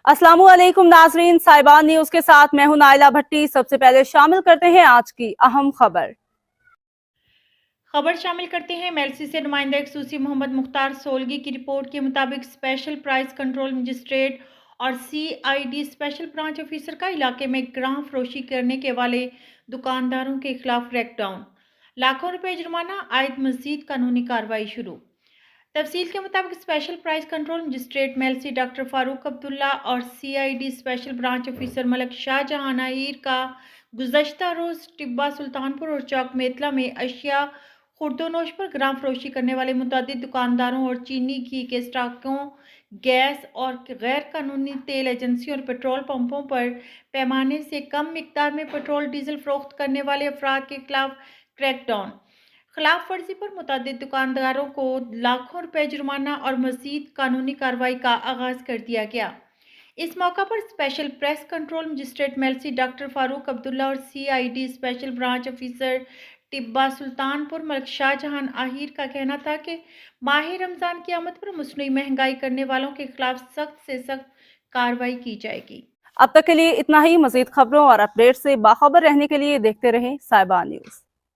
अस्सलामु अलैकुम नाजरीन, साहिबान न्यूज के साथ मैं हूं नाइला भट्टी। सबसे पहले शामिल करते हैं आज की अहम खबर। शामिल करते हैं। एमएलसी से नुमाइंदा खसूसी मोहम्मद मुख्तार सोलगी की रिपोर्ट के मुताबिक स्पेशल प्राइस कंट्रोल मजिस्ट्रेट और सीआईडी स्पेशल ब्रांच ऑफिसर का इलाके में ग्राम फरोशी करने के वाले दुकानदारों के खिलाफ क्रैकडाउन, लाखों रुपए जुर्माना आयद मजीद कानूनी कार्रवाई शुरू। तफसील के मुताबिक special price control magistrate Mailsi doctor Farooq Abdullah और CID special branch officer Malik Shahjahan Ahir का गुज़श्ता रोज़ टिब्बा सुल्तानपुर और चौक मेतला में अशिया खुर्दोनोश पर ग्राम फरोशी करने वाले मुतअद्दिद दुकानदारों और चीनी घी के स्टॉकों, गैस और गैर कानूनी तेल एजेंसियों और पेट्रोल पंपों पर पैमाने से कम मिकदार में पेट्रोल डीजल फरोख्त करने वाले अफराद के खिलाफ क्रैकडाउन, खिलाफ वर्जी पर मुतअद्दिद दुकानदारों को लाखों रुपए जुर्माना और मज़ीद कानूनी कार्रवाई का आगाज़ कर दिया गया। इस मौका पर special press control magistrate Mailsi doctor Farooq Abdullah और CID special branch officer Tibba Sultanpur Malik Shahjahan Ahir का कहना था कि माह रमज़ान की आमद पर मुस्नुई महंगाई करने वालों के खिलाफ सख्त से सख्त कार्रवाई की जाएगी। अब तक के लिए इतना ही। मजीद खबरों और अपडेट से बाखबर रहने के लिए देखते रहें साहिबान न्यूज।